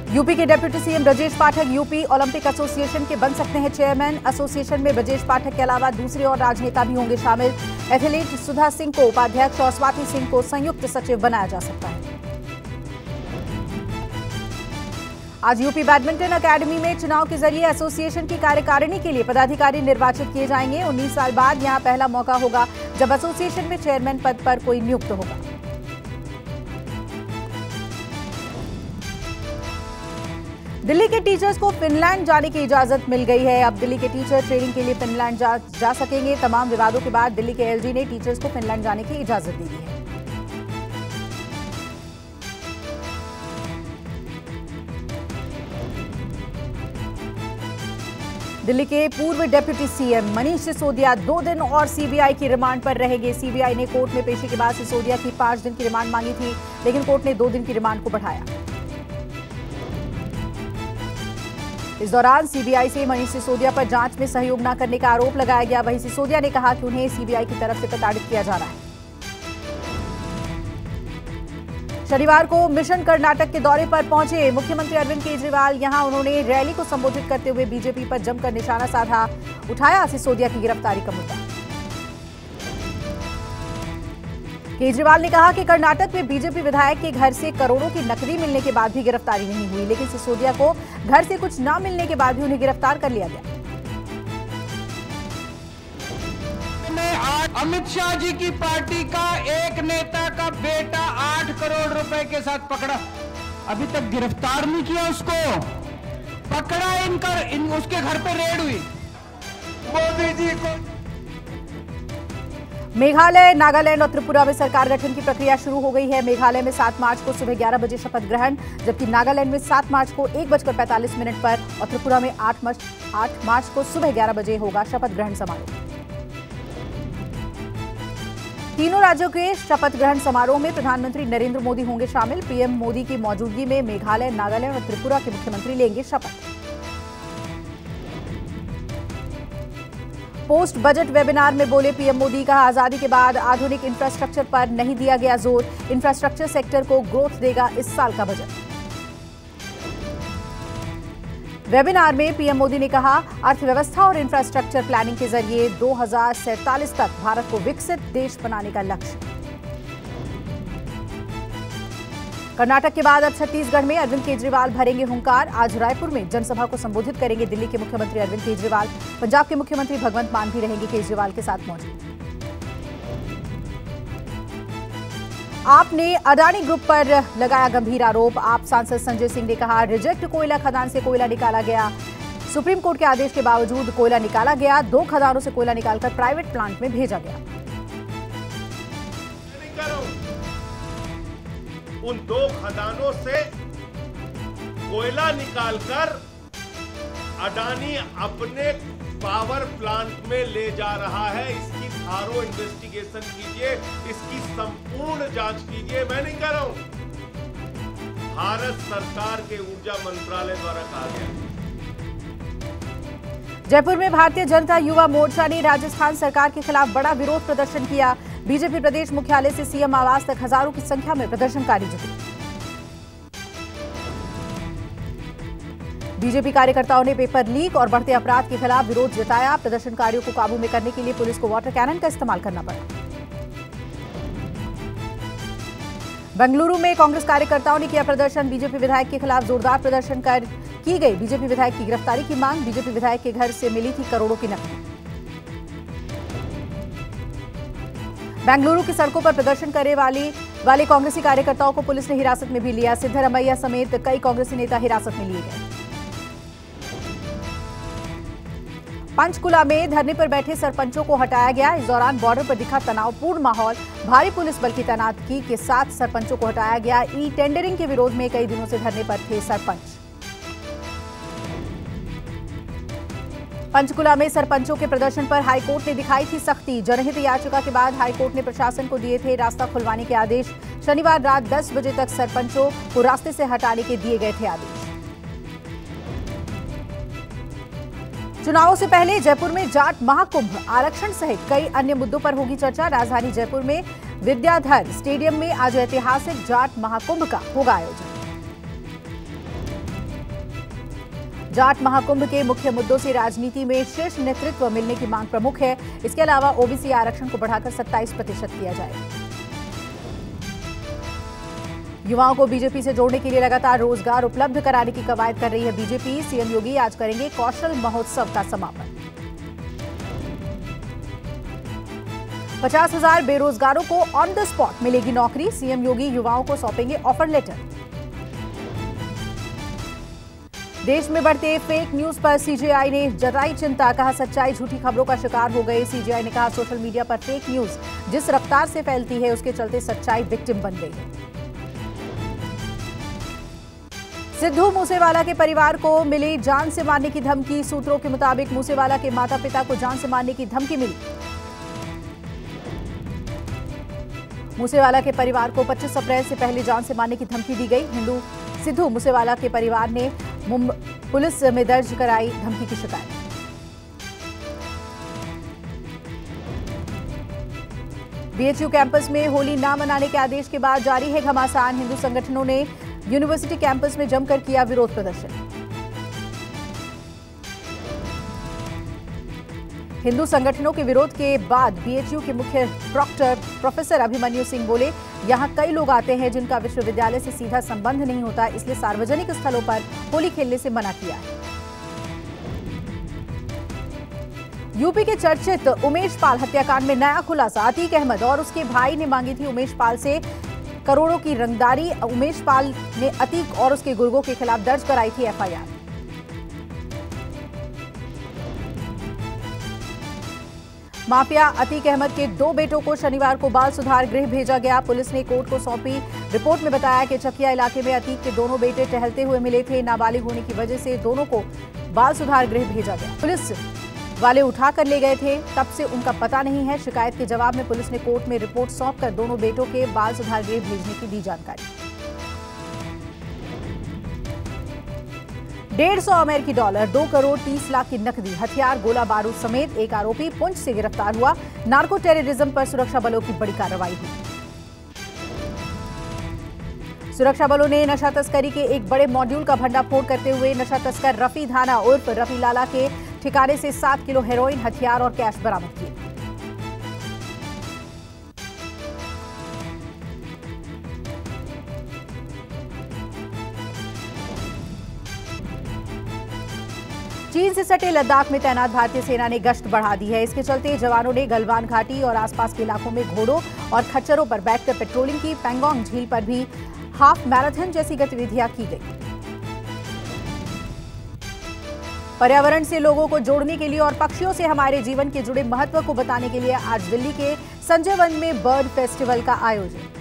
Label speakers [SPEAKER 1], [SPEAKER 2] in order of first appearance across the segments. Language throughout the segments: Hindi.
[SPEAKER 1] यूपी के deputy CM Brajesh Pathak UP Olympic association के बन सकते हैं चेयरमैन। एसोसिएशन में ब्रजेश पाठक के अलावा दूसरे और राजनेता भी होंगे शामिल। एथलीट सुधा सिंह को उपाध्यक्ष और स्वाति सिंह को संयुक्त सचिव बनाया जा सकता है। आज यूपी बैडमिंटन अकादमी में चुनाव के जरिए एसोसिएशन की कार्यकारिणी के लिए पदाधिकारी निर्वाचित किए जाएंगे। 19 साल बाद यहां पहला मौका होगा जब एसोसिएशन में चेयरमैन पद पर कोई नियुक्त होगा। दिल्ली के टीचर्स को फिनलैंड जाने की इजाजत मिल गई है। अब दिल्ली के टीचर ट्रेनिंग के लिए फिनलैंड जा सकेंगे। तमाम विवादों के बाद दिल्ली के एलजी ने टीचर्स को फिनलैंड जाने की इजाजत दे दी है। दिल्ली के पूर्व डिप्टी सीएम मनीष सिसोदिया 2 दिन और सीबीआई की रिमांड पर रहेंगे। सीबीआई ने कोर्ट में पेशी के बाद सिसोदिया की 5 दिन की रिमांड मांगी थी, लेकिन कोर्ट ने 2 दिन की रिमांड को बढ़ाया। इस दौरान सीबीआई से मनीष सिसोदिया पर जांच में सहयोग न करने का आरोप लगाया गया। वहीं सिसोदिया ने कहा कि उन्हें सीबीआई की तरफ से प्रताड़ित किया जा रहा है। शनिवार को मिशन कर्नाटक के दौरे पर पहुंचे मुख्यमंत्री अरविंद केजरीवाल। यहां उन्होंने रैली को संबोधित करते हुए बीजेपी पर जमकर निशाना साधा। उठाया सिसोदिया की गिरफ्तारी का मुद्दा। केजरीवाल ने कहा कि कर्नाटक में बीजेपी विधायक के घर से करोड़ों की नकदी मिलने के बाद भी गिरफ्तारी नहीं हुई, लेकिन सिसोदिया को घर से कुछ न मिलने के बाद भी उन्हें गिरफ्तार कर लिया गया।
[SPEAKER 2] अमित शाह जी की पार्टी का एक नेता का बेटा 8 करोड़ रुपए के साथ पकड़ा, अभी तक गिरफ्तार नहीं किया उसको। पकड़ा उसके घर पे रेड हुई। मोदी जी को
[SPEAKER 1] मेघालय, नागालैंड और त्रिपुरा में सरकार गठन की प्रक्रिया शुरू हो गई है। मेघालय में 7 मार्च को सुबह 11 बजे शपथ ग्रहण, जबकि नागालैंड में 7 मार्च को 1:45 पर और त्रिपुरा में 8 मार्च को सुबह 11 बजे होगा शपथ ग्रहण समारोह। तीनों राज्यों के शपथ ग्रहण समारोह में प्रधानमंत्री नरेंद्र मोदी होंगे शामिल। पीएम मोदी की मौजूदगी में मेघालय, नागालैंड और त्रिपुरा के मुख्यमंत्री लेंगे शपथ। पोस्ट बजट वेबिनार में बोले पीएम मोदी, कहा आजादी के बाद आधुनिक इंफ्रास्ट्रक्चर पर नहीं दिया गया जोर। इंफ्रास्ट्रक्चर सेक्टर को ग्रोथ देगा इस साल का बजट। वेबिनार में पीएम मोदी ने कहा अर्थव्यवस्था और इंफ्रास्ट्रक्चर प्लानिंग के जरिए 2047 तक भारत को विकसित देश बनाने का लक्ष्य। कर्नाटक के बाद अब छत्तीसगढ़ में अरविंद केजरीवाल भरेंगे हुंकार। आज रायपुर में जनसभा को संबोधित करेंगे दिल्ली के मुख्यमंत्री अरविंद केजरीवाल। पंजाब के मुख्यमंत्री भगवंत मान भी रहेंगे केजरीवाल के साथ मौजूद। आपने अडानी ग्रुप पर लगाया गंभीर आरोप। आप सांसद संजय सिंह ने कहा रिजेक्ट कोयला खदान से कोयला निकाला गया। सुप्रीम कोर्ट के आदेश के बावजूद कोयला निकाला गया। 2 खदानों से कोयला निकालकर प्राइवेट प्लांट में भेजा गया।
[SPEAKER 3] उन 2 खदानों से कोयला निकालकर अडानी अपने पावर प्लांट में ले जा रहा है। इसकी थारो इन्वेस्टिगेशन कीजिए, इसकी संपूर्ण जांच कीजिए। मैं नहीं कह रहा हूं, भारत सरकार के ऊर्जा मंत्रालय द्वारा कहा गया।
[SPEAKER 1] जयपुर में भारतीय जनता युवा मोर्चा ने राजस्थान सरकार के खिलाफ बड़ा विरोध प्रदर्शन किया। बीजेपी प्रदेश मुख्यालय से सीएम आवास तक हजारों की संख्या में प्रदर्शनकारी जुटे। बीजेपी कार्यकर्ताओं ने पेपर लीक और बढ़ते अपराध के खिलाफ विरोध जताया। प्रदर्शनकारियों को काबू में करने के लिए पुलिस को वाटर कैनन का इस्तेमाल करना पड़ा। बेंगलुरु में कांग्रेस कार्यकर्ताओं ने किया प्रदर्शन। बीजेपी विधायक के खिलाफ जोरदार प्रदर्शन कर की गई बीजेपी विधायक की गिरफ्तारी की मांग। बीजेपी विधायक के घर से मिली थी करोड़ों की नकदी। बेंगलुरु की सड़कों पर प्रदर्शन करने वाले कांग्रेसी कार्यकर्ताओं को पुलिस ने हिरासत में भी लिया। सिद्धरमैया समेत कई कांग्रेसी नेता हिरासत में लिए गए। पंचकुला में धरने पर बैठे सरपंचों को हटाया गया। इस दौरान बॉर्डर पर दिखा तनावपूर्ण माहौल। भारी पुलिस बल की तैनाती के साथ सरपंचों को हटाया गया। ई टेंडरिंग के विरोध में कई दिनों से धरने पर थे सरपंच। पंचकुला में सरपंचों के प्रदर्शन पर हाईकोर्ट ने दिखाई थी सख्ती। जनहित याचिका के बाद हाईकोर्ट ने प्रशासन को दिए थे रास्ता खुलवाने के आदेश। शनिवार रात 10 बजे तक सरपंचों को रास्ते से हटाने के दिए गए थे आदेश। चुनावों से पहले जयपुर में जाट महाकुंभ, आरक्षण सहित कई अन्य मुद्दों पर होगी चर्चा। राजधानी जयपुर में विद्याधर स्टेडियम में आज ऐतिहासिक जाट महाकुंभ का होगा आयोजन। जाट महाकुंभ के मुख्य मुद्दों से राजनीति में शीर्ष नेतृत्व मिलने की मांग प्रमुख है। इसके अलावा ओबीसी आरक्षण को बढ़ाकर 27% किया जाए। युवाओं को बीजेपी से जोड़ने के लिए लगातार रोजगार उपलब्ध कराने की कवायद कर रही है बीजेपी। सीएम योगी आज करेंगे कौशल महोत्सव का समापन। 50,000 बेरोजगारों को ऑन द स्पॉट मिलेगी नौकरी। सीएम योगी युवाओं को सौंपेंगे ऑफर लेटर। देश में बढ़ते फेक न्यूज पर सीजेआई ने जताई चिंता। कहा सच्चाई झूठी खबरों का शिकार हो गए। सीजेआई ने कहा सोशल मीडिया पर फेक न्यूज जिस रफ्तार से फैलती है उसके चलते सच्चाई विक्टिम बन गई है। सिद्धू मूसेवाला के परिवार को मिली जान से मारने की धमकी। सूत्रों के मुताबिक मूसेवाला के माता पिता को जान से मारने की धमकी मिली। मूसेवाला के परिवार को 25 अप्रैल से पहले जान से मारने की धमकी दी गई। सिद्धू मूसेवाला के परिवार ने पुलिस में दर्ज कराई धमकी की शिकायत। बीएचयू कैंपस में होली न मनाने के आदेश के बाद जारी है घमासान। हिंदू संगठनों ने यूनिवर्सिटी कैंपस में जमकर किया विरोध प्रदर्शन। हिंदू संगठनों के विरोध के बाद बीएचयू के मुख्य प्रॉक्टर प्रोफेसर अभिमन्यु सिंह बोले, यहां कई लोग आते हैं जिनका विश्वविद्यालय से सीधा संबंध नहीं होता, इसलिए सार्वजनिक स्थलों पर होली खेलने से मना किया है। यूपी के चर्चित उमेश पाल हत्याकांड में नया खुलासा। अतीक अहमद और उसके भाई ने मांगी थी उमेश पाल से करोड़ों की रंगदारी। उमेश पाल ने अतीक और उसके गुर्गों के खिलाफ दर्ज कराई थी एफआईआर। माफिया अतीक अहमद के 2 बेटों को शनिवार को बाल सुधार गृह भेजा गया। पुलिस ने कोर्ट को सौंपी रिपोर्ट में बताया कि चकिया इलाके में अतीक के दोनों बेटे टहलते हुए मिले थे। नाबालिग होने की वजह से दोनों को बाल सुधार गृह भेजा गया। पुलिस वाले उठा कर ले गए थे, तब से उनका पता नहीं है। शिकायत के जवाब में पुलिस ने कोर्ट में रिपोर्ट सौंपकर दोनों बेटों के बाल सुधार गृह भेजने की दी जानकारी। 150 अमेरिकी डॉलर, 2 करोड़ 30 लाख की नकदी, हथियार, गोला बारूद समेत एक आरोपी पुंछ से गिरफ्तार हुआ। नार्को टेररिज्म पर सुरक्षा बलों की बड़ी कार्रवाई हुई। सुरक्षा बलों ने नशा तस्करी के एक बड़े मॉड्यूल का भंडाफोड़ करते हुए नशा तस्कर रफी धाना उर्फ रफी लाला के ठिकाने से 7 किलो हेरोइन, हथियार और कैश बरामद किए। चीन से सटे लद्दाख में तैनात भारतीय सेना ने गश्त बढ़ा दी है। इसके चलते जवानों ने गलवान घाटी और आसपास के इलाकों में घोड़ों और खच्चरों पर बैठकर पेट्रोलिंग की। पैंगोंग झील पर भी हाफ मैराथन जैसी गतिविधियां की गई। पर्यावरण से लोगों को जोड़ने के लिए और पक्षियों से हमारे जीवन के जुड़े महत्व को बताने के लिए आज दिल्ली के संजय वन में बर्ड फेस्टिवल का आयोजन।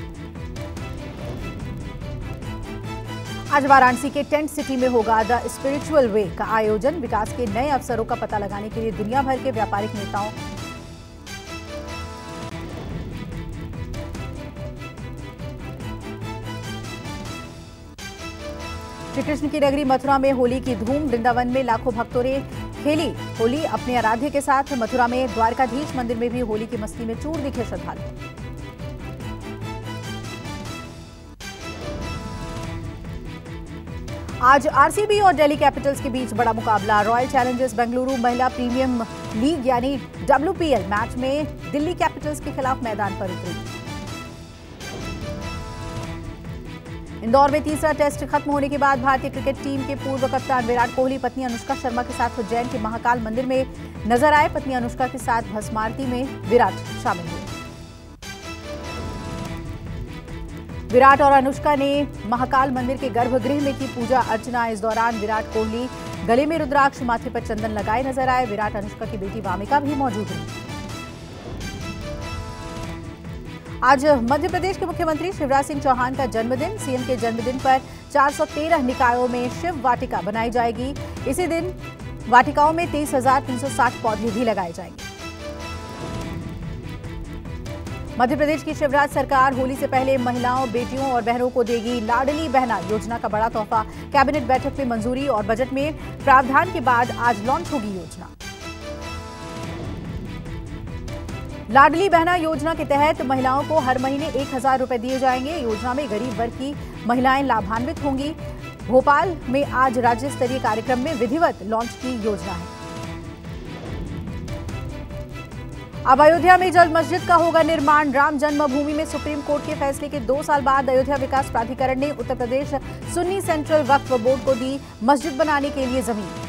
[SPEAKER 1] आज वाराणसी के टेंट सिटी में होगा द स्पिरिचुअल वे का आयोजन। विकास के नए अवसरों का पता लगाने के लिए दुनिया भर के व्यापारिक नेताओं श्री कृष्ण की नगरी मथुरा में होली की धूम। वृंदावन में लाखों भक्तों ने खेली होली अपने आराध्य के साथ। मथुरा में द्वारकाधीश मंदिर में भी होली की मस्ती में चूर दिखे श्रद्धालु। आज आरसीबी और दिल्ली कैपिटल्स के बीच बड़ा मुकाबला। रॉयल चैलेंजर्स बेंगलुरु महिला प्रीमियम लीग यानी WPL मैच में दिल्ली कैपिटल्स के खिलाफ मैदान पर उतरी। इंदौर में तीसरा टेस्ट खत्म होने के बाद भारतीय क्रिकेट टीम के पूर्व कप्तान विराट कोहली पत्नी अनुष्का शर्मा के साथ उज्जैन के महाकाल मंदिर में नजर आए। पत्नी अनुष्का के साथ भस्म आरती में विराट शामिल हुए। विराट और अनुष्का ने महाकाल मंदिर के गर्भगृह में की पूजा अर्चना। इस दौरान विराट कोहली गले में रुद्राक्ष, माथे पर चंदन लगाए नजर आए। विराट अनुष्का की बेटी वामिका भी मौजूद रही। आज मध्य प्रदेश के मुख्यमंत्री शिवराज सिंह चौहान का जन्मदिन। सीएम के जन्मदिन पर 413 निकायों में शिव वाटिका बनाई जाएगी। इसी दिन वाटिकाओं में 23,360 पौधे भी लगाए जाएंगे। मध्य प्रदेश की शिवराज सरकार होली से पहले महिलाओं, बेटियों और बहनों को देगी लाडली बहना योजना का बड़ा तोहफा। कैबिनेट बैठक में मंजूरी और बजट में प्रावधान के बाद आज लॉन्च होगी योजना। लाडली बहना योजना के तहत महिलाओं को हर महीने 1,000 रुपए दिए जाएंगे। योजना में गरीब वर्ग की महिलाएं लाभान्वित होंगी। भोपाल में आज राज्य स्तरीय कार्यक्रम में विधिवत लॉन्च की योजना है। अब अयोध्या में जल्द मस्जिद का होगा निर्माण। राम जन्मभूमि में सुप्रीम कोर्ट के फैसले के 2 साल बाद अयोध्या विकास प्राधिकरण ने उत्तर प्रदेश सुन्नी सेंट्रल वक्फ बोर्ड को दी मस्जिद बनाने के लिए जमीन।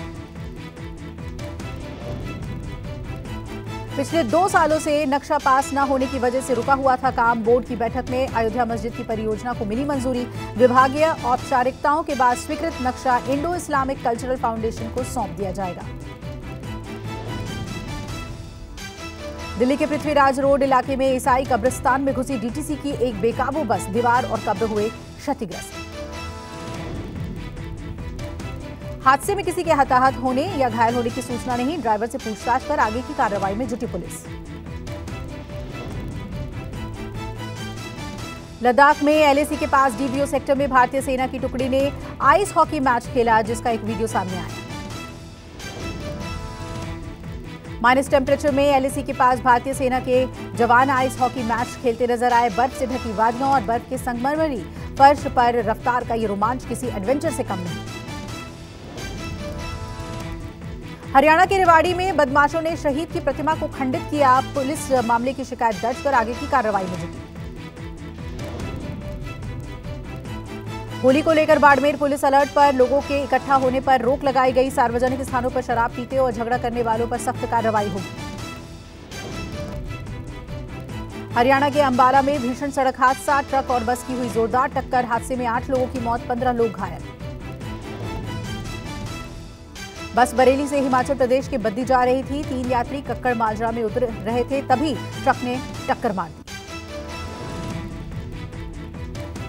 [SPEAKER 1] पिछले 2 सालों से नक्शा पास न होने की वजह से रुका हुआ था काम। बोर्ड की बैठक में अयोध्या मस्जिद की परियोजना को मिली मंजूरी। विभागीय औपचारिकताओं के बाद स्वीकृत नक्शा इंडो इस्लामिक कल्चरल फाउंडेशन को सौंप दिया जाएगा। दिल्ली के पृथ्वीराज रोड इलाके में ईसाई कब्रिस्तान में घुसी डीटीसी की एक बेकाबू बस, दीवार और कब्र हुए क्षतिग्रस्त। हादसे में किसी के हताहत होने या घायल होने की सूचना नहीं। ड्राइवर से पूछताछ कर आगे की कार्रवाई में जुटी पुलिस। लद्दाख में एलएसी के पास डीबीओ सेक्टर में भारतीय सेना की टुकड़ी ने आइस हॉकी मैच खेला, जिसका एक वीडियो सामने आया। माइनस टेम्परेचर में एलएसी के पास भारतीय सेना के जवान आइस हॉकी मैच खेलते नजर आए। बर्फ से ढकी वादियों और बर्फ के संगमरमरी फर्श पर रफ्तार का ये रोमांच किसी एडवेंचर से कम नहीं। हरियाणा के रेवाड़ी में बदमाशों ने शहीद की प्रतिमा को खंडित किया। पुलिस मामले की शिकायत दर्ज कर आगे की कार्रवाई में जुटी। होली को लेकर बाड़मेर पुलिस अलर्ट पर। लोगों के इकट्ठा होने पर रोक लगाई गई। सार्वजनिक स्थानों पर शराब पीते और झगड़ा करने वालों पर सख्त कार्रवाई होगी। हरियाणा के अंबाला में भीषण सड़क हादसा। ट्रक और बस की हुई जोरदार टक्कर। हादसे में 8 लोगों की मौत, 15 लोग घायल। बस बरेली से हिमाचल प्रदेश के बद्दी जा रही थी। 3 यात्री कक्कड़ माजरा में उतर रहे थे, तभी ट्रक ने टक्कर मार दी।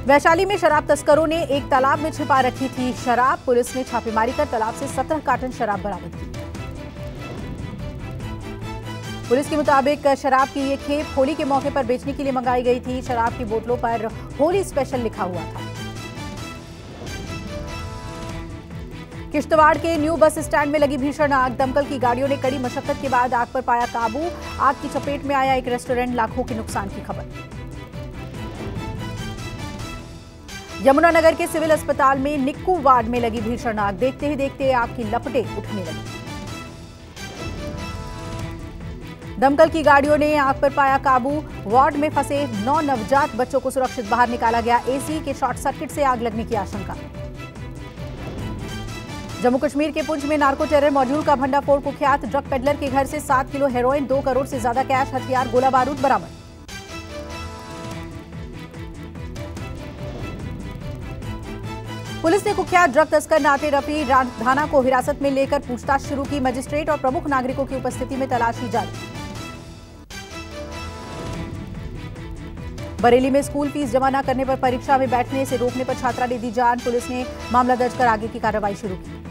[SPEAKER 1] वैशाली में शराब तस्करों ने एक तालाब में छिपा रखी थी शराब। पुलिस ने छापेमारी कर तालाब से 17 कार्टन शराब बरामद की। पुलिस के मुताबिक शराब की ये खेप होली के मौके पर बेचने के लिए मंगाई गई थी। शराब की बोतलों पर होली स्पेशल लिखा हुआ था। किश्तवाड़ के न्यू बस स्टैंड में लगी भीषण आग। दमकल की गाड़ियों ने कड़ी मशक्कत के बाद आग पर पाया काबू। आग की चपेट में आया एक रेस्टोरेंट, लाखों के नुकसान की खबर। यमुनानगर के सिविल अस्पताल में निक्कू वार्ड में लगी भीषण आग। देखते ही देखते आग की लपटें उठने लगी। दमकल की गाड़ियों ने आग पर पाया काबू। वार्ड में फंसे 9 नवजात बच्चों को सुरक्षित बाहर निकाला गया। एसी के शॉर्ट सर्किट से आग लगने की आशंका। जम्मू कश्मीर के पुंछ में नार्को टेरर मॉड्यूल का भंडाफोड़ कुख्यात। ड्रग पेडलर के घर से 7 किलो हेरोइन, 2 करोड़ से ज्यादा कैश, हथियार, गोला बारूद बरामद। पुलिस ने कुख्यात ड्रग तस्कर नाते रफी राधाना को हिरासत में लेकर पूछताछ शुरू की। मजिस्ट्रेट और प्रमुख नागरिकों की उपस्थिति में तलाशी जारी। बरेली में स्कूल फीस जमा न करने पर परीक्षा में बैठने से रोकने पर छात्रा ने दी जान। पुलिस ने मामला दर्ज कर आगे की कार्रवाई शुरू की।